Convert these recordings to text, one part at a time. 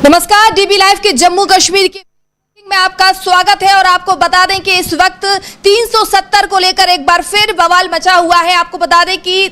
नमस्कार, dB live के जम्मू कश्मीर के में आपका स्वागत है। और आपको बता दें कि इस वक्त 370 को लेकर एक बार फिर बवाल मचा हुआ है। आपको बता दें कि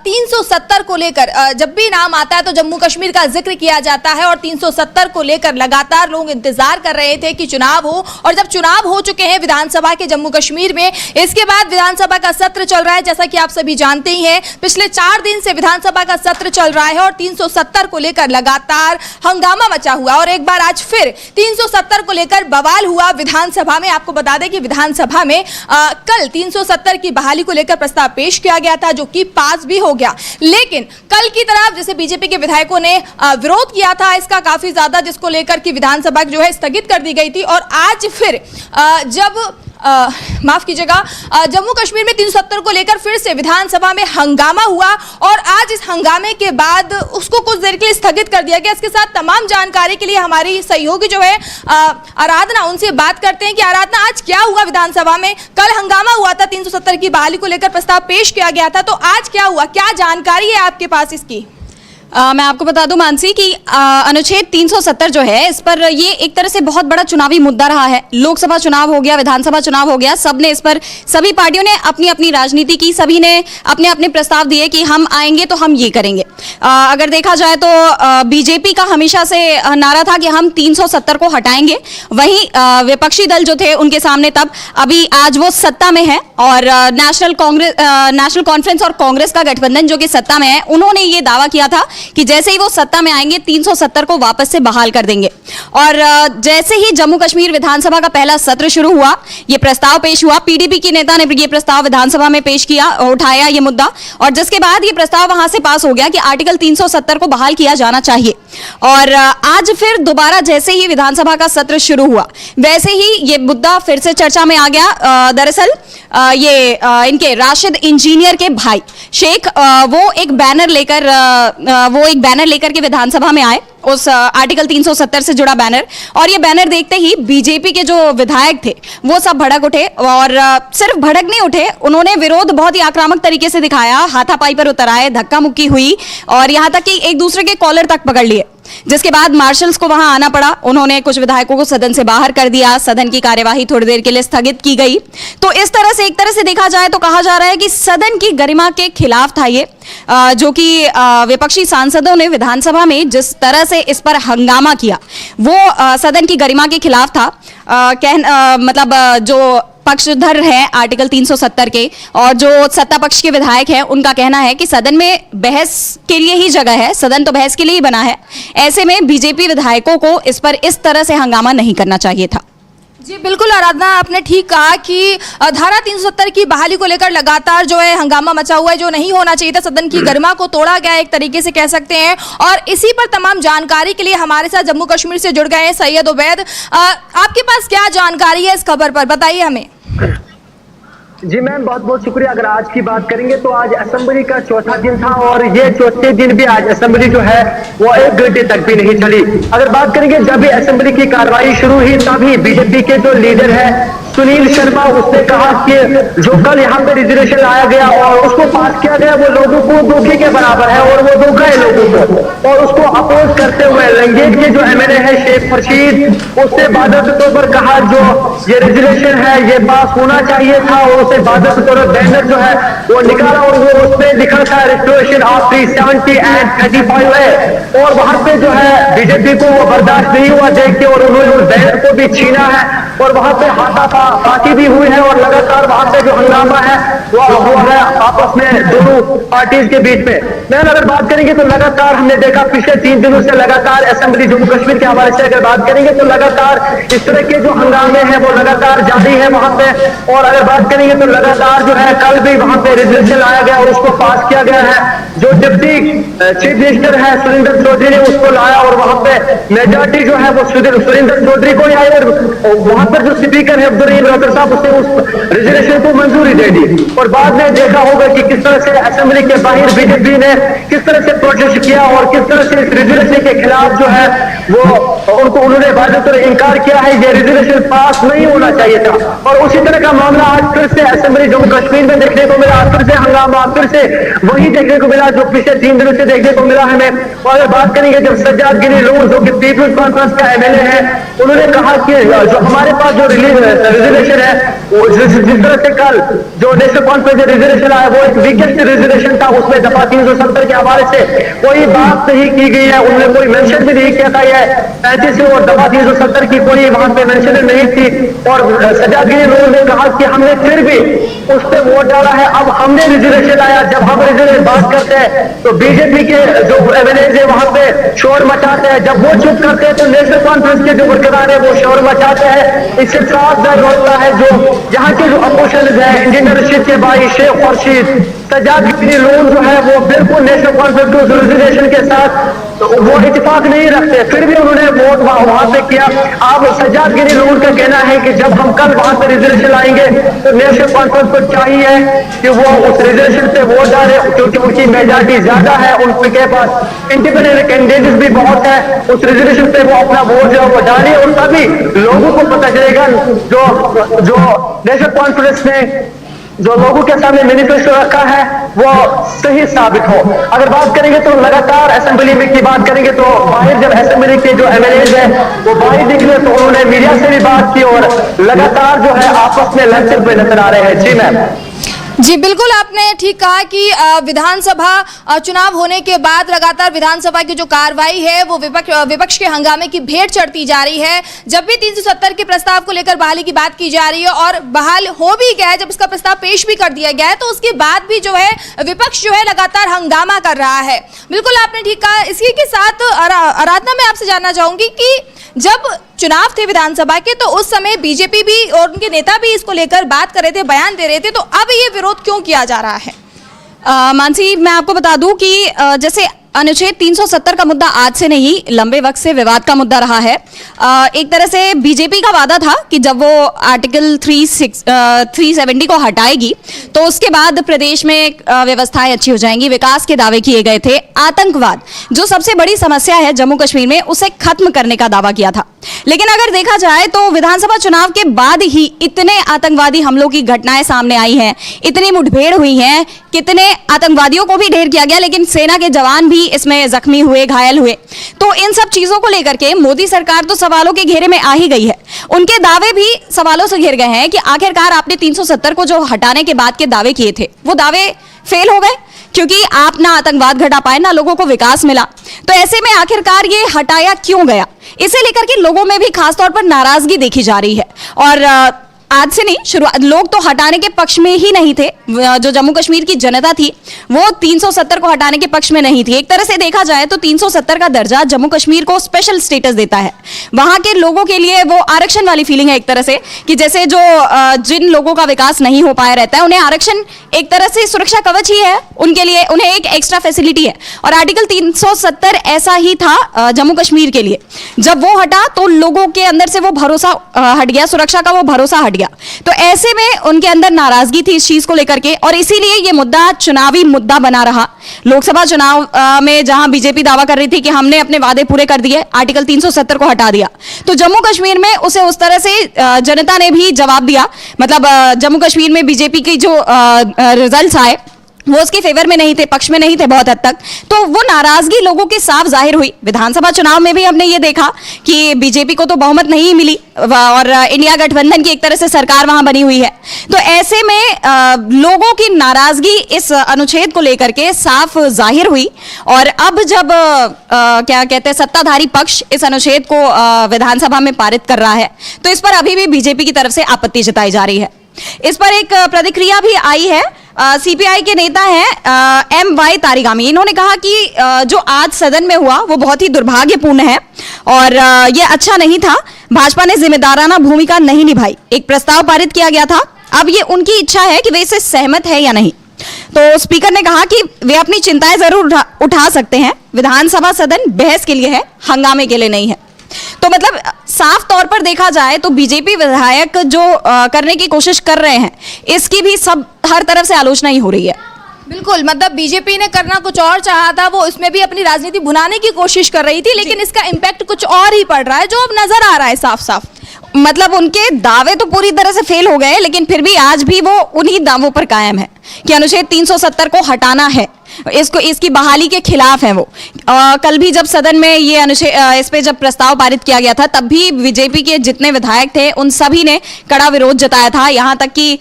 370 को लेकर जब भी नाम आता है तो जम्मू कश्मीर का जिक्र किया जाता है और 370 को लेकर लगातार लोग इंतजार कर रहे थे कि चुनाव हो। और जब चुनाव हो चुके हैं विधानसभा के जम्मू कश्मीर में, इसके बाद विधानसभा का सत्र चल रहा है। जैसा कि आप सभी जानते ही हैं, पिछले 4 दिन से विधानसभा का सत्र चल रहा है और 370 को लेकर लगातार हंगामा मचा हुआ। और एक बार आज फिर 370 को लेकर बवाल हुआ विधानसभा में। आपको बता दें कि विधानसभा में कल 370 की बहाली को लेकर प्रस्ताव पेश किया गया था, जो कि पास भी हो गया। लेकिन कल की तरफ जैसे बीजेपी के विधायकों ने विरोध किया था इसका काफी ज्यादा, जिसको लेकर कि विधानसभा जो है स्थगित कर दी गई थी। और आज फिर जब माफ कीजिएगा, जम्मू कश्मीर में 370 को लेकर फिर से विधानसभा में हंगामा हुआ और आज इस हंगामे के बाद उसको कुछ देर के लिए स्थगित कर दिया गया। इसके साथ तमाम जानकारी के लिए हमारी सहयोगी जो है आराधना, उनसे बात करते हैं कि आराधना, आज क्या हुआ विधानसभा में? कल हंगामा हुआ था, 370 की बहाली को लेकर प्रस्ताव पेश किया गया था, तो आज क्या हुआ, क्या जानकारी है आपके पास इसकी? मैं आपको बता दूं मानसी कि अनुच्छेद 370 जो है, इस पर ये एक तरह से बहुत बड़ा चुनावी मुद्दा रहा है। लोकसभा चुनाव हो गया, विधानसभा चुनाव हो गया, सबने इस पर, सभी पार्टियों ने अपनी अपनी राजनीति की, सभी ने अपने अपने प्रस्ताव दिए कि हम आएंगे तो हम ये करेंगे। अगर देखा जाए तो बीजेपी का हमेशा से नारा था कि हम 370 को हटाएंगे। वहीं विपक्षी दल जो थे उनके सामने तब, अभी आज वो सत्ता में है और नेशनल कॉन्फ्रेंस और कांग्रेस का गठबंधन जो कि सत्ता में है, उन्होंने ये दावा किया था कि जैसे ही वो सत्ता में आएंगे 370 को वापस से बहाल कर देंगे। और जैसे ही जम्मू कश्मीर विधानसभा का पहला सत्र शुरू हुआ, ये प्रस्ताव पेश हुआ, पीडीपी की नेता ने ये प्रस्ताव विधानसभा में पेश किया, उठाया ये मुद्दा, और जिसके बाद ये प्रस्ताव वहां से पास हो गया कि आर्टिकल 370 को बहाल किया जाना चाहिए। और आज फिर दोबारा जैसे ही विधानसभा का सत्र शुरू हुआ, वैसे ही ये मुद्दा फिर से चर्चा में आ गया। दरअसल ये इनके राशिद इंजीनियर के भाई शेख, वो एक बैनर लेकर के विधानसभा में आए, उस आर्टिकल 370 से जुड़ा बैनर। और ये बैनर देखते ही बीजेपी के जो विधायक थे वो सब भड़क उठे, और सिर्फ भड़क नहीं उठे, उन्होंने विरोध बहुत ही आक्रामक तरीके से दिखाया, हाथापाई पर उतर आए, धक्का मुक्की हुई और यहां तक कि एक दूसरे के कॉलर तक पकड़ लिए। जिसके बाद मार्शल्स को वहां आना पड़ा, उन्होंने कुछ विधायकों को सदन से बाहर कर दिया, सदन की कार्यवाही थोड़ी देर के लिए स्थगित की गई। तो इस तरह से, एक तरह से देखा जाए तो कहा जा रहा है कि सदन की गरिमा के खिलाफ था ये, जो कि विपक्षी सांसदों ने विधानसभा में जिस तरह से इस पर हंगामा किया, वो सदन की गरिमा के खिलाफ था। मतलब जो पक्षधर हैं आर्टिकल 370 के और जो सत्ता पक्ष के विधायक हैं, उनका कहना है कि सदन में बहस के लिए ही जगह है, सदन तो बहस के लिए ही बना है। ऐसे में बीजेपी विधायकों को इस पर इस तरह से हंगामा नहीं करना चाहिए था। जी बिल्कुल आराधना, आपने ठीक कहा कि धारा 370 की बहाली को लेकर लगातार जो है हंगामा मचा हुआ है, जो नहीं होना चाहिए था, सदन की गरिमा को तोड़ा गया एक तरीके से कह सकते हैं। और इसी पर तमाम जानकारी के लिए हमारे साथ जम्मू कश्मीर से जुड़ गए हैं सैयद उबैद। आपके पास क्या जानकारी है इस खबर पर, बताइए हमें। जी मैम, बहुत बहुत शुक्रिया। अगर आज की बात करेंगे तो आज असेंबली का चौथा दिन था और ये चौथे दिन भी आज असेंबली जो है वो 1 घंटे तक भी नहीं चली। अगर बात करेंगे जब भी असेंबली की कार्रवाई शुरू हुई, तभी बीजेपी के जो लीडर है सुनील शर्मा, उसने कहा कि जो कल यहाँ पे रिजर्वेशन लाया गया और उसको पास किया गया, वो लोगों को धोखे के बराबर है और वो धोखा है लोगों को। और उसको अपोज करते हुए लंगेट के जो एमएलए है शेख फरशीद, उसने बादल के तौर पर कहा जो ये रिजर्वेशन है ये पास होना चाहिए था, और उसे बादल के तौर पर बैनर जो है वो निकाला और वो उसपे लिखा था रिजर्वेशन ऑफ 370 एंड 35 है। और वहां पे जो है बीजेपी को वो बर्दाश्त नहीं हुआ देख के, और उन्होंने उस बैनर को भी छीना है और वहां पे हाथापाई भी हुई है। और लगातार वहां पे जो हंगामा है वो हुआ है आपस में दोनों पार्टीज के बीच में। मैम अगर बात करेंगे तो लगातार हमने देखा पिछले 3 दिनों से लगातार असेंबली जम्मू कश्मीर के हवाले से अगर बात करेंगे तो लगातार इस तरह के जो हंगामे हैं वो लगातार जारी है वहां पे। और अगर बात करेंगे तो लगातार जो है कल भी वहां पे रिजर्वेशन लाया गया और उसको पास किया गया है। जो डिप्टी चीफ मिनिस्टर है सुरेंद्र चौधरी ने उसको लाया और वहां पे मेजॉरिटी जो है वो सुरेंद्र चौधरी को आई और वहां वहां पर जो स्पीकर है अब्दुल रहीम साहब, उसने उस रिजर्वेशन को मंजूरी दे दी। और बाद में देखा होगा कि किस तरह से असेंबली के बाहर बीजेपी ने किस तरह से प्रोटेस्ट किया और किस तरह से इस रिजर्वेशन के खिलाफ जो है वो उन्होंने वाज़ेह इनकार किया है। ये रिजर्वेशन पास नहीं होना चाहिए था। और उसी तरह का मामला आज फिर से असेंबली जम्मू कश्मीर में देखने को मिला, फिर से हंगामा, फिर से वही देखने को मिला जो पिछले 3 दिनों से देखने को मिला हमें। और अगर बात करेंगे जब सज्जाद गिरी लोग जो कि पीपुल्स कॉन्फ्रेंस का एमएलए है, उन्होंने कहा कि जो हमारे पास जो रिजर्वेशन है वो जिस तरह से कल जो नेशनल कॉन्फ्रेंस रिजर्वेशन आया वो एक वीकेस्ट रिजर्वेशन था, उसमें दफा 370 के हवाले से कोई बात नहीं की गई है। उन्होंने कोई मेंशन भी नहीं किया था ये 35 और दफा 370 की कोई वहां पे मेंशन नहीं थी। और सज्जाद गिरी लोगों ने कहा कि हमने फिर भी उस पर वोट डाला है। अब हमने रिजर्वेशन आया, जब हम रिजर्वेशन बात करते हैं तो बीजेपी के जो एमएलए है वहां पे शोर मचाते हैं, जब वो चुप करते हैं तो नेशनल कॉन्फ्रेंस के जो वर्करार है वो शोर मचाते हैं। इससे साफ जाहिर होता है जो यहाँ के जो अपोजिशन है इंजीनियर रशीद के भाई शेख खुर्शीद, सज्जाद गिरी लोग जो है वो बिल्कुल नेशनल कॉन्फ्रेंस को रिजर्वेशन के साथ तो वो इत्तेफाक नहीं रखते, फिर भी उन्होंने वोट वहां पे किया। अब सज्जाद गिरी लोगों का कहना है कि जब हम कल वहां पे रिजर्वेशन लाएंगे तो नेशनल कॉन्फ्रेंस को चाहिए कि वो उस रिजर्वेशन पे वोट डाले, क्योंकि उनकी मेजॉरिटी ज्यादा है, उनके पास इंडिपेंडेंट कैंडिडेट्स भी बहुत है। उस रिजर्वेशन पे वो अपना वोट जो है वो डाले और तभी लोगों को पता चलेगा जो नेशनल कॉन्फ्रेंस ने जो लोगों के सामने मैनिफेस्टो रखा है वो सही साबित हो। अगर बात करेंगे तो लगातार असेंबली में की बात करेंगे तो बाहर जब असेंबली के जो एमएलए हैं वो बाहर निकले तो उन्होंने मीडिया से भी बात की और लगातार जो है आपस में लड़ते हुए नजर आ रहे हैं। जी मैम। जी बिल्कुल, आपने ठीक कहा कि विधानसभा चुनाव होने के बाद लगातार विधानसभा की जो कार्रवाई है वो विपक्ष के हंगामे की भेंट चढ़ती जा रही है। जब भी 370 के प्रस्ताव को लेकर बहाली की बात की जा रही है और बहाल हो भी गया है, जब इसका प्रस्ताव पेश भी कर दिया गया है, तो उसके बाद भी जो है विपक्ष जो है लगातार हंगामा कर रहा है। बिल्कुल आपने ठीक कहा। इसी के साथ आराधना, मैं आपसे जानना चाहूंगी कि जब चुनाव थे विधानसभा के तो उस समय बीजेपी भी और उनके नेता भी इसको लेकर बात कर रहे थे, बयान दे रहे थे, तो अब ये विरोध क्यों किया जा रहा है? मानसी, मैं आपको बता दूं कि जैसे अनुच्छेद 370 का मुद्दा आज से नहीं, लंबे वक्त से विवाद का मुद्दा रहा है। एक तरह से बीजेपी का वादा था कि जब वो आर्टिकल 370 को हटाएगी तो उसके बाद प्रदेश में व्यवस्थाएं अच्छी हो जाएंगी, विकास के दावे किए गए थे। आतंकवाद जो सबसे बड़ी समस्या है जम्मू कश्मीर में, उसे खत्म करने का दावा किया था। लेकिन अगर देखा जाए तो विधानसभा चुनाव के बाद ही इतने आतंकवादी हमलों की घटनाएं सामने आई हैं, इतनी मुठभेड़ हुई हैं, कितने आतंकवादियों को भी ढेर किया गया, लेकिन सेना के जवान भी इसमें जख्मी हुए, घायल हुए। तो इन सब चीजों को लेकर के मोदी सरकार तो सवालों के घेरे में आ ही गई है। उनके दावे भी सवालों से घिर गए हैं कि आखिरकार आपने 370 को जो हटाने के बाद के दावे किए थे वो दावे फेल हो गए, क्योंकि आप ना आतंकवाद घटा पाए, ना लोगों को विकास मिला। तो ऐसे में आखिरकार ये हटाया क्यों गया, इसे लेकर के लोगों में भी खासतौर पर नाराजगी देखी जा रही है। और आज से नहीं, शुरुआत लोग तो हटाने के पक्ष में ही नहीं थे। जो जम्मू कश्मीर की जनता थी वो 370 को हटाने के पक्ष में नहीं थी। एक तरह से देखा जाए तो 370 का दर्जा जम्मू कश्मीर को स्पेशल स्टेटस देता है। वहां के लोगों के लिए वो आरक्षण वाली फीलिंग है एक तरह से, कि जैसे जो जिन लोगों का विकास नहीं हो पाया रहता है उन्हें आरक्षण एक तरह से सुरक्षा कवच ही है उनके लिए, उन्हें एक एक्स्ट्रा फैसिलिटी है। और आर्टिकल 370 ऐसा ही था जम्मू कश्मीर के लिए। जब वो हटा तो लोगों के अंदर से वो भरोसा हट गया, सुरक्षा का वो भरोसा हट गया। तो ऐसे में उनके अंदर नाराजगी थी इस चीज को लेकर के, और इसीलिए ये मुद्दा चुनावी मुद्दा बना रहा। लोकसभा चुनाव में जहां बीजेपी दावा कर रही थी कि हमने अपने वादे पूरे कर दिए, आर्टिकल 370 को हटा दिया, तो जम्मू कश्मीर में उसे उस तरह से जनता ने भी जवाब दिया। मतलब जम्मू कश्मीर में बीजेपी की जो रिजल्ट्स आए वो उसके फेवर में नहीं थे, पक्ष में नहीं थे बहुत हद तक। तो वो नाराजगी लोगों की साफ जाहिर हुई। विधानसभा चुनाव में भी हमने ये देखा कि बीजेपी को तो बहुमत नहीं मिली और इंडिया गठबंधन की एक तरह से सरकार वहां बनी हुई है। तो ऐसे में लोगों की नाराजगी इस अनुच्छेद को लेकर के साफ जाहिर हुई। और अब जब क्या कहते हैं सत्ताधारी पक्ष इस अनुच्छेद को विधानसभा में पारित कर रहा है तो इस पर अभी भी बीजेपी की तरफ से आपत्ति जताई जा रही है। इस पर एक प्रतिक्रिया भी आई है। सीपीआई के नेता हैं एम.वाई. तारिगामी। इन्होंने कहा कि जो आज सदन में हुआ वो बहुत ही दुर्भाग्यपूर्ण है और ये अच्छा नहीं था। भाजपा ने जिम्मेदाराना भूमिका नहीं निभाई। एक प्रस्ताव पारित किया गया था, अब ये उनकी इच्छा है कि वे इससे सहमत है या नहीं। तो स्पीकर ने कहा कि वे अपनी चिंताएं जरूर उठा सकते हैं, विधानसभा सदन बहस के लिए है, हंगामे के लिए नहीं है। तो मतलब साफ तौर पर देखा जाए तो बीजेपी विधायक जो करने की कोशिश कर रहे हैं, इसकी भी सब हर तरफ से आलोचना ही हो रही है। बिल्कुल, मतलब बीजेपी ने करना कुछ और चाहा था, वो इसमें भी अपनी राजनीति भुनाने की कोशिश कर रही थी, लेकिन इसका इम्पैक्ट कुछ और ही पड़ रहा है, जो अब नजर आ रहा है साफ साफ। मतलब उनके दावे तो पूरी तरह से फेल हो गए, लेकिन फिर भी आज भी वो उन्हीं दावों पर कायम है कि अनुच्छेद 370 को हटाना है, इसको इसकी बहाली के खिलाफ है वो। कल भी जब सदन में ये अनुच्छेद इस पे जब प्रस्ताव पारित किया गया था, तब भी बीजेपी के जितने विधायक थे उन सभी ने कड़ा विरोध जताया था, यहाँ तक कि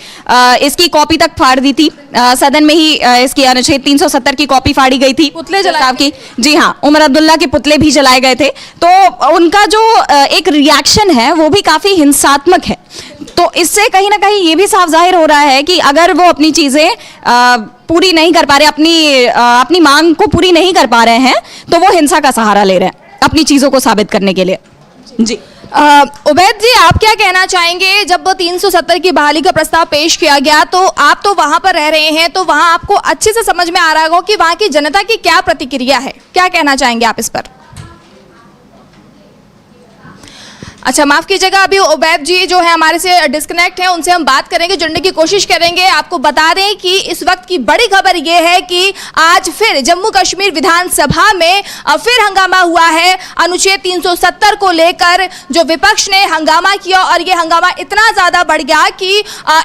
इसकी कॉपी तक फाड़ दी थी। सदन में ही इसकी अनुच्छेद 370 की कॉपी फाड़ी गई थी, पुतले जलाए की। जी हाँ, उमर अब्दुल्ला के पुतले भी जलाए गए थे। तो उनका जो एक रिएक्शन है वो भी काफी हिंसात्मक है। तो इससे कहीं ना कहीं ये भी साफ जाहिर हो रहा है कि अगर वो अपनी चीजें पूरी नहीं कर पा रहे, अपनी मांग को पूरी नहीं कर पा रहे हैं, तो वो हिंसा का सहारा ले रहे हैं अपनी चीजों को साबित करने के लिए। जी उबैद जी, आप क्या कहना चाहेंगे? जब 370 की बहाली का प्रस्ताव पेश किया गया, तो आप तो वहां पर रह रहे हैं, तो वहां आपको अच्छे से समझ में आ रहा होगा कि वहां की जनता की क्या प्रतिक्रिया है। क्या कहना चाहेंगे आप इस पर? अच्छा, माफ कीजिएगा, अभी उबैद जी जो है हमारे से डिस्कनेक्ट हैं, उनसे हम बात करेंगे, जुड़ने की कोशिश करेंगे। आपको बता दें कि इस वक्त की बड़ी खबर यह है कि आज फिर जम्मू कश्मीर विधानसभा में फिर हंगामा हुआ है। अनुच्छेद 370 को लेकर जो विपक्ष ने हंगामा किया, और ये हंगामा इतना ज्यादा बढ़ गया कि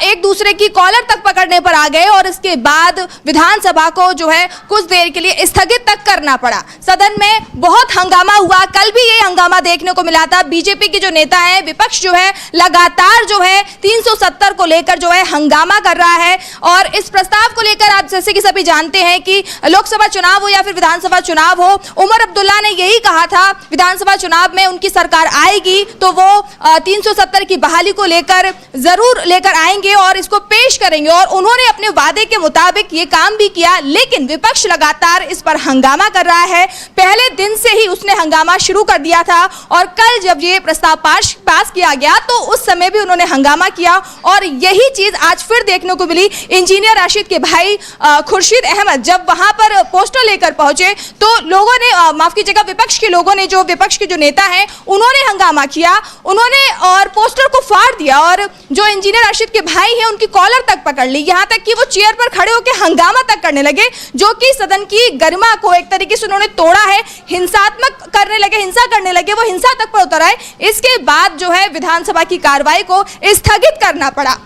एक दूसरे की कॉलर तक पकड़ने पर आ गए, और इसके बाद विधानसभा को जो है कुछ देर के लिए स्थगित तक करना पड़ा। सदन में बहुत हंगामा हुआ, कल भी ये हंगामा देखने को मिला था। बीजेपी की जो नेता है, विपक्ष जो है लगातार जो है 370 को लेकर जो है हंगामा कर रहा है। और इस प्रस्ताव को लेकर आप जैसे कि सभी जानते हैं कि लोकसभा चुनाव हो या फिर विधानसभा चुनाव हो, उमर अब्दुल्ला ने यही कहा था विधानसभा चुनाव में उनकी सरकार आएगी तो वो 370 की बहाली को लेकर जरूर लेकर आएंगे और इसको पेश करेंगे, और उन्होंने अपने वादे के मुताबिक ये काम भी किया। लेकिन विपक्ष लगातार इस पर हंगामा कर रहा है। पहले दिन से ही उसने हंगामा शुरू कर दिया था, और कल जब ये प्रस्ताव पास किया गया तो उस समय भी उन्होंने हंगामा किया, और यही चीज आज फिर देखने को मिली। इंजीनियर राशिद के भाई खुर्शीद अहमद जब वहां पर पोस्टर लेकर पहुंचे, तो लोगों ने माफ कीजिएगा, विपक्ष के लोगों ने, जो विपक्ष के जो नेता हैं, उन्होंने हंगामा किया, उन्होंने और पोस्टर को फाड़ दिया, और जो इंजीनियर राशिद के भाई हैं उनकी कॉलर तक पकड़ ली, यहां तक कि वो चेयर पर खड़े होकर हंगामा तक करने लगे, जो कि सदन की गरिमा को एक तरीके से उन्होंने तोड़ा है। हिंसात्मक करने लगे, हिंसा करने लगे, वो हिंसा तक पर उतर आए। इसके बाद जो है विधानसभा की कार्रवाई को स्थगित करना पड़ा।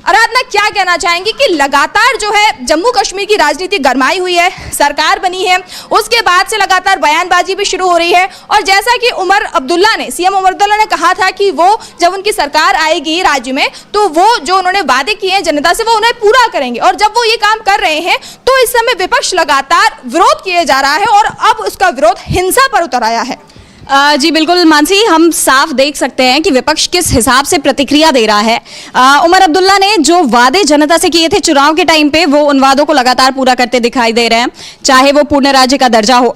आराधना, क्या कहना चाहेंगी कि लगातार जो है जम्मू कश्मीर की राजनीति गरमाई हुई है, सरकार बनी है, उसके बाद से लगातार बयानबाजी भी शुरू हो रही है, और जैसा कि सीएम उमर अब्दुल्ला ने कहा था कि वो जब उनकी सरकार आएगी राज्य में, तो वो जो उन्होंने वादे किए हैं जनता से वो उन्हें पूरा करेंगे, और जब वो ये काम कर रहे हैं तो इस समय विपक्ष लगातार विरोध किए जा रहा है, और अब उसका विरोध हिंसा पर उतर आया है। जी बिल्कुल मानसी, हम साफ देख सकते हैं कि विपक्ष किस हिसाब से प्रतिक्रिया दे रहा है। उमर अब्दुल्ला ने जो वादे जनता से किए थे चुनाव के टाइम पे, वो उन वादों को लगातार पूरा करते दिखाई दे रहे हैं, चाहे वो पूर्ण राज्य का दर्जा हो।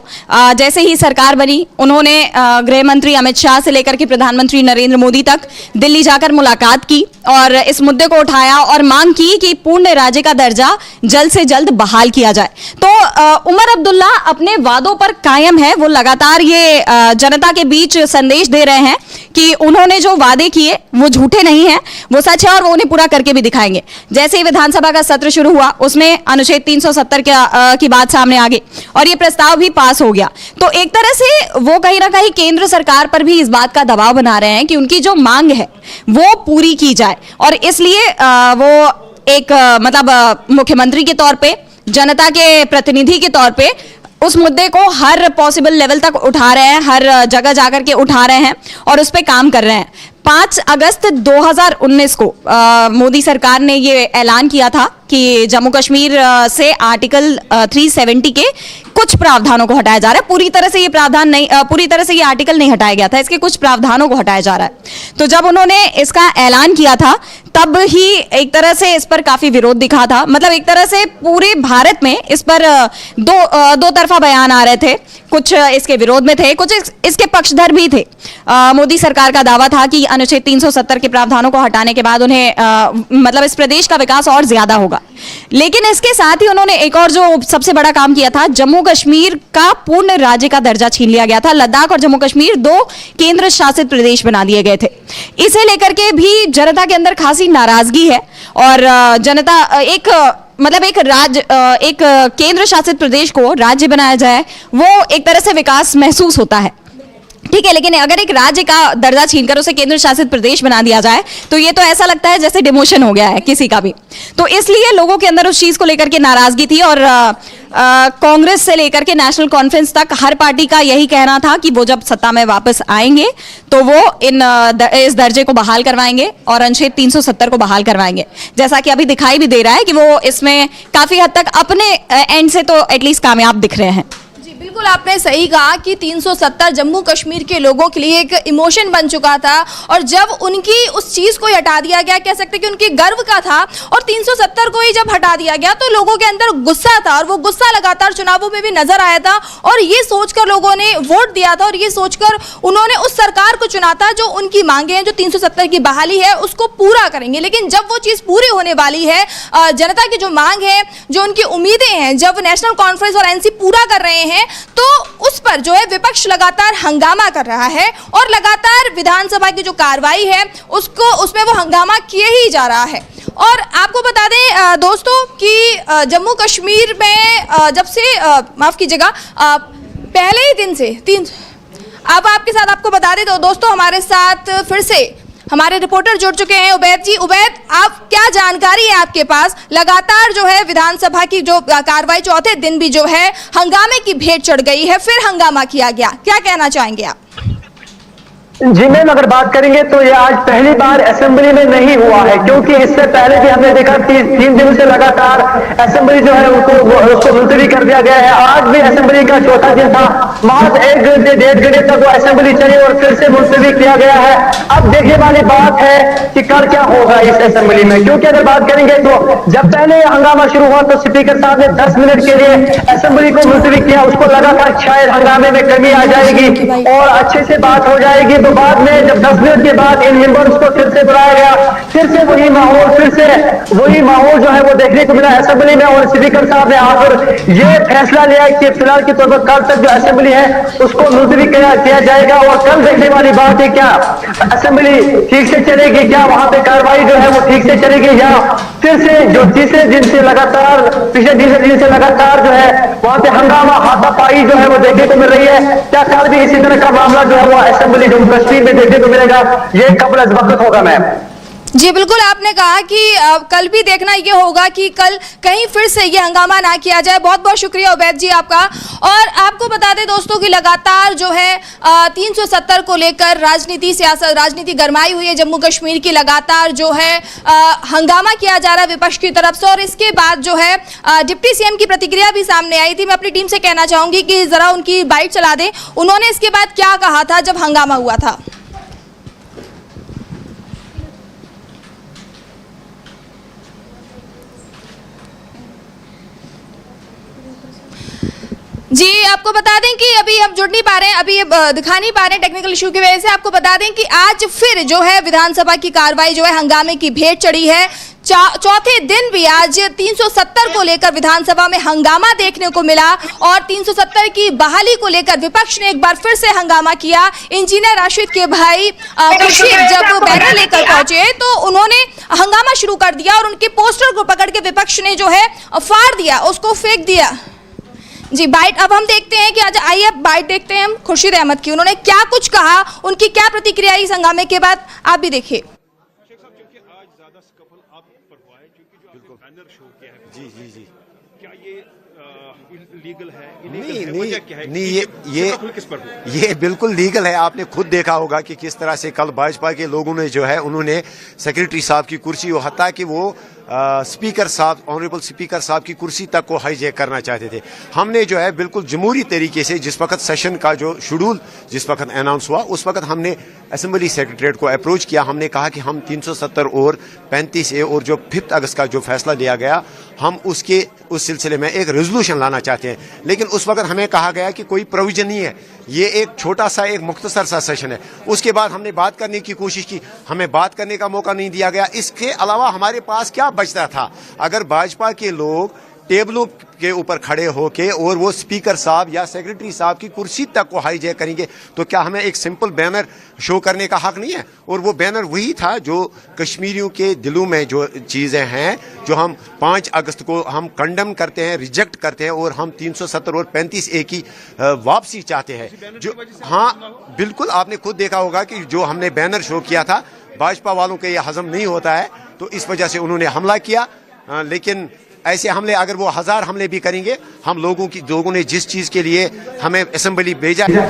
जैसे ही सरकार बनी, उन्होंने गृह मंत्री अमित शाह से लेकर के प्रधानमंत्री नरेंद्र मोदी तक दिल्ली जाकर मुलाकात की और इस मुद्दे को उठाया और मांग की कि पूर्ण राज्य का दर्जा जल्द से जल्द बहाल किया जाए। तो उमर अब्दुल्ला अपने वादों पर कायम है, वो लगातार ये जनता के बीच संदेश दे रहे हैं कि उन्होंने जो वादे किए वो झूठे नहीं हैं, वो सच है, और वो उन्हें पूरा करके भी दिखाएंगे। जैसे ही विधानसभा का सत्र शुरू हुआ, उसमें अनुच्छेद 370 की बात सामने आ गई और ये प्रस्ताव भी पास हो गया। तो एक तरह से वो कहीं ना कहीं केंद्र सरकार पर भी इस बात का दबाव बना रहे हैं कि उनकी जो मांग है वो पूरी की जाए, और इसलिए वो एक मुख्यमंत्री के तौर पे, जनता के प्रतिनिधि के तौर पे उस मुद्दे को हर पॉसिबल लेवल तक उठा रहे हैं, हर जगह जाकर के उठा रहे हैं और उस पर काम कर रहे हैं। 5 अगस्त 2019 को मोदी सरकार ने ये ऐलान किया था कि जम्मू कश्मीर से आर्टिकल 370 के कुछ प्रावधानों को हटाया जा रहा है। पूरी तरह से ये आर्टिकल नहीं हटाया गया था, इसके कुछ प्रावधानों को हटाया जा रहा है। तो जब उन्होंने इसका ऐलान किया था, तब ही एक तरह से इस पर काफी विरोध दिखा था। मतलब एक तरह से पूरे भारत में इस पर दो तरफा बयान आ रहे थे, कुछ इसके विरोध में थे, कुछ इसके पक्षधर भी थे। मोदी सरकार का दावा था कि अनुच्छेद 370 के प्रावधानों को हटाने के बाद उन्हें मतलब इस प्रदेश का विकास और ज्यादा होगा। लेकिन इसके साथ ही उन्होंने एक और जो सबसे बड़ा काम किया था, जम्मू कश्मीर का पूर्ण राज्य का दर्जा छीन लिया गया था। लद्दाख और जम्मू कश्मीर 2 केंद्र शासित प्रदेश बना दिए गए थे। इसे लेकर के भी जनता के अंदर खासी नाराजगी है और जनता एक केंद्र शासित प्रदेश को राज्य बनाया जाए, वो एक तरह से विकास महसूस होता है, ठीक है। लेकिन अगर एक राज्य का दर्जा छीनकर उसे केंद्र शासित प्रदेश बना दिया जाए तो ये तो ऐसा लगता है जैसे डिमोशन हो गया है किसी का भी। तो इसलिए लोगों के अंदर उस चीज को लेकर के नाराजगी थी और कांग्रेस से लेकर के नेशनल कॉन्फ्रेंस तक हर पार्टी का यही कहना था कि वो जब सत्ता में वापस आएंगे तो वो इस दर्जे को बहाल करवाएंगे और अनुच्छेद 370 को बहाल करवाएंगे। जैसा कि अभी दिखाई भी दे रहा है कि वो इसमें काफी हद तक अपने एंड से तो एटलीस्ट कामयाब दिख रहे हैं। बिल्कुल आपने सही कहा कि 370 जम्मू कश्मीर के लोगों के लिए एक इमोशन बन चुका था और जब उनकी उस चीज को हटा दिया गया, कह सकते कि उनके गर्व का था, और 370 को ही जब हटा दिया गया तो लोगों के अंदर गुस्सा था और वो गुस्सा लगातार चुनावों में भी नजर आया था और ये सोचकर लोगों ने वोट दिया था और ये सोचकर उन्होंने उस सरकार को चुना था जो उनकी मांगे हैं, जो 370 की बहाली है उसको पूरा करेंगे। लेकिन जब वो चीज पूरी होने वाली है, जनता की जो मांग है, जो उनकी उम्मीदें हैं, जब नेशनल कॉन्फ्रेंस और एनसी पूरा कर रहे हैं तो उस पर जो है विपक्ष लगातार हंगामा कर रहा है और लगातार विधानसभा की जो कार्रवाई है उसमें वो हंगामा किए ही जा रहा है। और आपको बता दें दोस्तों कि जम्मू कश्मीर में जब से माफ कीजिएगा पहले ही दिन से अब आपके साथ आपको बता दें तो दोस्तों हमारे साथ फिर से हमारे रिपोर्टर जुड़ चुके हैं उबैद जी। उबैद, आप क्या जानकारी है आपके पास? लगातार जो है विधानसभा की जो कार्रवाई चौथे दिन भी जो है हंगामे की भेंट चढ़ गई है, फिर हंगामा किया गया, क्या कहना चाहेंगे आप? जी मैम, अगर बात करेंगे तो ये आज पहली बार असेंबली में नहीं हुआ है, क्योंकि इससे पहले भी हमने देखा 3 दिन से लगातार असेंबली जो है उसको मुलतवी कर दिया गया है। आज भी असेंबली का चौथा दिन था, महज 1 घंटे 1.5 घंटे तक वो असेंबली चली और फिर से मुलतवी किया गया है। अब देखने वाली बात है कि कल क्या होगा इस असेंबली में, क्योंकि अगर बात करेंगे तो जब पहले हंगामा शुरू हुआ तो स्पीकर साहब ने 10 मिनट के लिए असेंबली को मुलतवी किया। उसको लगा था शायद हंगामे में कमी आ जाएगी और अच्छे से बात हो जाएगी, तो बाद में जब 10 मिनट के बाद इन मेंबर्स को फिर से बुलाया गया, फिर से वही माहौल जो है वो देखने को मिला असेंबली में। और स्पीकर साहब ने आकर ये फैसला लिया कि फिलहाल के तौर पर कल तक जो असेंबली है उसको मुलतवी किया जाएगा और कल देखने वाली बात है क्या असेंबली ठीक से चलेगी, क्या वहां पे कार्रवाई जो है वो ठीक से चलेगी, या फिर से जो तीसरे दिन से लगातार पिछले तीसरे दिन से लगातार जो है वहां पे हंगामा हाथापाई जो है वो देखने को मिल रही है। क्या कल भी इसी तरह का मामला जो है वो असेंबली जम्मू कश्मीर में देखने को मिलेगा? ये कबल अज़ वक्त होगा मैम। जी बिल्कुल, आपने कहा कि कल भी देखना ये होगा कि कल कहीं फिर से ये हंगामा ना किया जाए। बहुत बहुत शुक्रिया उबैद जी आपका। और आपको बता दें दोस्तों कि लगातार जो है 370 को लेकर राजनीति गरमाई हुई है जम्मू कश्मीर की। लगातार जो है हंगामा किया जा रहा है विपक्ष की तरफ से और इसके बाद जो है डिप्टी सीएम की प्रतिक्रिया भी सामने आई थी। मैं अपनी टीम से कहना चाहूंगी कि जरा उनकी बाइट चला दें, उन्होंने इसके बाद क्या कहा था जब हंगामा हुआ था। जी आपको बता दें कि अभी हम जुड़ नहीं पा रहे हैं, अभी दिखा नहीं पा रहे हैं टेक्निकल इशू की वजह से। आपको बता दें कि आज फिर जो है विधानसभा की कार्रवाई जो है हंगामे की भेंट चढ़ी है। चौथे दिन भी आज 370 को लेकर विधानसभा में हंगामा देखने को मिला और 370 की बहाली को लेकर विपक्ष ने एक बार फिर से हंगामा किया। इंजीनियर राशिद के भाई खुर्शीद जब बैनर लेकर पहुंचे तो उन्होंने हंगामा शुरू कर दिया और उनके पोस्टर को पकड़ के विपक्ष ने जो है फाड़ दिया, उसको फेंक दिया। जी बाइट अब हम देखते हैं कि आज आइए अब बाइट देखते हैं हम खुर्शीद अहमद की, उन्होंने क्या कुछ कहा, उनकी क्या प्रतिक्रिया इस हंगामे के बाद, आप भी देखिए। जी क्या ये लीगल है? नहीं, ये बिल्कुल लीगल है। आपने खुद देखा होगा कि किस तरह से कल भाजपा के लोगों ने जो है उन्होंने सेक्रेटरी साहब की कुर्सी और हत्ता कि वो स्पीकर साहब, ऑनरेबल स्पीकर साहब की कुर्सी तक को हाईजैक करना चाहते थे। हमने जो है बिल्कुल जमहूरी तरीके से जिस वक्त सेशन का जो शेड्यूल जिस वक्त अनाउंस हुआ उस वक्त हमने असेंबली सेक्रेटरीट को अप्रोच किया। हमने कहा कि हम 370 और 35 ए और जो 5 अगस्त का जो फैसला लिया गया हम उस सिलसिले में एक रेजोल्यूशन लाना चाहते हैं। लेकिन उस वक्त हमें कहा गया कि कोई प्रोविजन नहीं है, ये एक छोटा सा एक मुख्तसर सा सेशन है। उसके बाद हमने बात करने की कोशिश की, हमें बात करने का मौका नहीं दिया गया। इसके अलावा हमारे पास क्या बचता था? अगर भाजपा के लोग टेबलों के ऊपर खड़े होके और वो स्पीकर साहब या सेक्रेटरी साहब की कुर्सी तक को हाईजैक करेंगे, तो क्या हमें एक सिंपल बैनर शो करने का हक नहीं है? और वो बैनर वही था जो कश्मीरियों के दिलों में जो चीज़ें हैं, जो हम 5 अगस्त को हम कंडेम करते हैं, रिजेक्ट करते हैं, और हम 370 और 35A की वापसी चाहते हैं। जो हाँ बिल्कुल, आपने खुद देखा होगा कि जो हमने बैनर शो किया था, भाजपा वालों के ये हजम नहीं होता है, तो इस वजह से उन्होंने हमला किया। लेकिन ऐसे हमले अगर वो 1000 हमले भी करेंगे, हम लोगों ने जिस चीज के लिए हमें असेंबली भेजा है।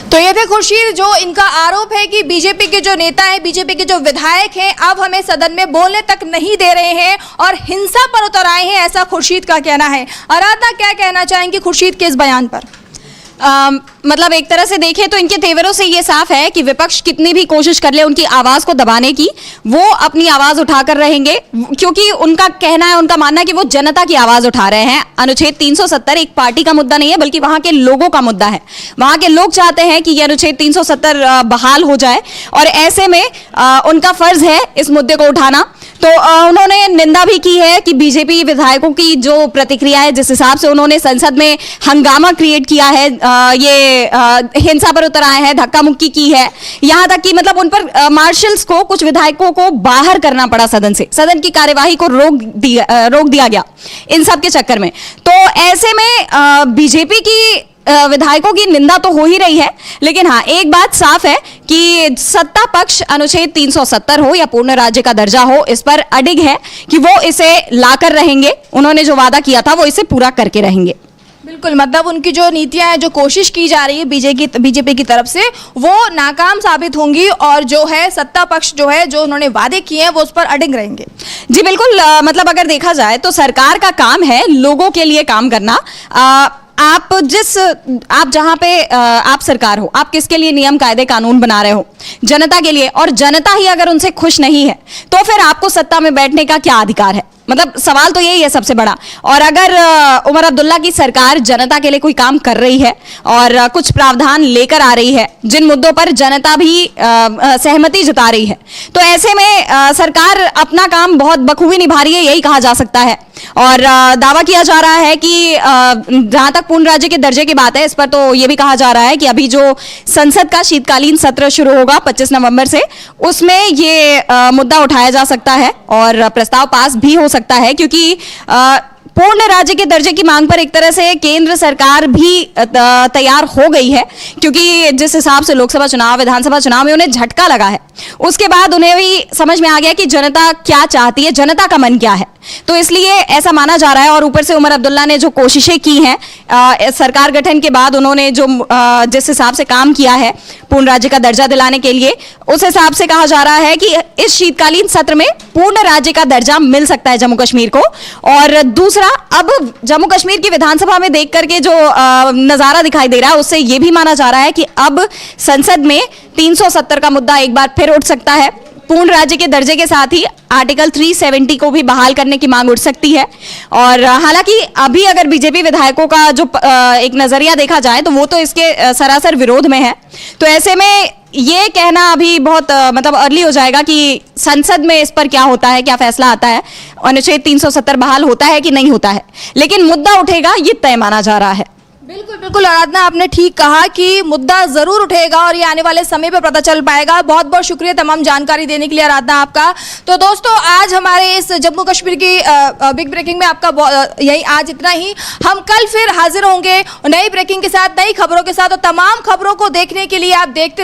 तो ये थे खुर्शीद, जो इनका आरोप है कि बीजेपी के जो नेता हैं, बीजेपी के जो विधायक हैं, अब हमें सदन में बोलने तक नहीं दे रहे हैं और हिंसा पर उतर आए हैं, ऐसा खुर्शीद का कहना है। आराधना, क्या कहना चाहेंगी खुर्शीद के इस बयान पर? मतलब एक तरह से देखें तो इनके तेवरों से ये साफ है कि विपक्ष कितनी भी कोशिश कर ले उनकी आवाज को दबाने की, वो अपनी आवाज उठाकर रहेंगे, क्योंकि उनका कहना है, उनका मानना है कि वो जनता की आवाज उठा रहे हैं। अनुच्छेद 370 एक पार्टी का मुद्दा नहीं है, बल्कि वहां के लोगों का मुद्दा है। वहां के लोग चाहते हैं कि यह अनुच्छेद 370 बहाल हो जाए, और ऐसे में उनका फर्ज है इस मुद्दे को उठाना। तो उन्होंने निंदा भी की है कि बीजेपी विधायकों की जो प्रतिक्रिया है, जिस हिसाब से उन्होंने संसद में हंगामा क्रिएट किया है, ये हिंसा पर उतर आए हैं, धक्का मुक्की की है, यहां तक कि मतलब उन पर मार्शल्स को, कुछ विधायकों को बाहर करना पड़ा सदन से, सदन की कार्यवाही को रोक दिया गया इन सब के चक्कर में। तो ऐसे में बीजेपी की विधायकों की निंदा तो हो ही रही है, लेकिन हाँ एक बात साफ है कि सत्ता पक्ष अनुच्छेद 370 हो या पूर्ण राज्य का दर्जा हो, इस पर अडिग है कि वो इसे लाकर रहेंगे। उन्होंने जो वादा किया था वो इसे पूरा करके रहेंगे। बिल्कुल, मतलब उनकी जो नीतियां हैं, जो कोशिश की जा रही है बीजेपी की तरफ से, वो नाकाम साबित होंगी, और जो है सत्ता पक्ष जो है, जो उन्होंने वादे किए हैं, वो उस पर अडिग रहेंगे। जी बिल्कुल, मतलब अगर देखा जाए तो सरकार का काम है लोगों के लिए काम करना। आप जहां पे आप सरकार हो, आप किसके लिए नियम कायदे कानून बना रहे हो? जनता के लिए। और जनता ही अगर उनसे खुश नहीं है तो फिर आपको सत्ता में बैठने का क्या अधिकार है? मतलब सवाल तो यही है सबसे बड़ा। और अगर उमर अब्दुल्ला की सरकार जनता के लिए कोई काम कर रही है और कुछ प्रावधान लेकर आ रही है जिन मुद्दों पर जनता भी सहमति जता रही है, तो ऐसे में सरकार अपना काम बहुत बखूबी निभा रही है, यही कहा जा सकता है। और दावा किया जा रहा है कि जहां तक पूर्ण राज्य के दर्जे की बात है, इस पर तो यह भी कहा जा रहा है कि अभी जो संसद का शीतकालीन सत्र शुरू होगा 25 नवंबर से, उसमें ये मुद्दा उठाया जा सकता है और प्रस्ताव पास भी हो सकता है, क्योंकि पूर्ण राज्य के दर्जे की मांग पर एक तरह से केंद्र सरकार भी तैयार हो गई है, क्योंकि जिस हिसाब से लोकसभा चुनाव, विधानसभा चुनाव में उन्हें झटका लगा है, उसके बाद उन्हें भी समझ में आ गया कि जनता क्या चाहती है, जनता का मन क्या है। तो इसलिए ऐसा माना जा रहा है। और ऊपर से उमर अब्दुल्ला ने जो कोशिशें की हैं सरकार गठन के बाद, उन्होंने जो जिस हिसाब से काम किया है पूर्ण राज्य का दर्जा दिलाने के लिए, उस हिसाब से कहा जा रहा है कि इस शीतकालीन सत्र में पूर्ण राज्य का दर्जा मिल सकता है जम्मू कश्मीर को। और दूसरा, अब जम्मू कश्मीर की विधानसभा में देख करके जो नजारा दिखाई दे रहा है, उससे यह भी माना जा रहा है कि अब संसद में 370 का मुद्दा एक बार फिर उठ सकता है। पूर्ण राज्य के दर्जे के साथ ही आर्टिकल 370 को भी बहाल करने की मांग उठ सकती है। और हालांकि अभी अगर बीजेपी विधायकों का जो एक नजरिया देखा जाए तो वो तो इसके सरासर विरोध में है। तो ऐसे में ये कहना अभी बहुत मतलब अर्ली हो जाएगा कि संसद में इस पर क्या होता है, क्या फैसला आता है, अनुच्छेद 370 बहाल होता है कि नहीं होता है, लेकिन मुद्दा उठेगा ये तय माना जा रहा है। बिल्कुल बिल्कुल आराधना, आपने ठीक कहा कि मुद्दा जरूर उठेगा और ये आने वाले समय पे पता चल पाएगा। बहुत बहुत शुक्रिया तमाम जानकारी देने के लिए आराधना आपका। तो दोस्तों, आज हमारे इस जम्मू कश्मीर की बिग ब्रेकिंग में आपका यही आज इतना ही। हम कल फिर हाजिर होंगे नई ब्रेकिंग के साथ, नई खबरों के साथ, और तमाम खबरों को देखने के लिए आप देखते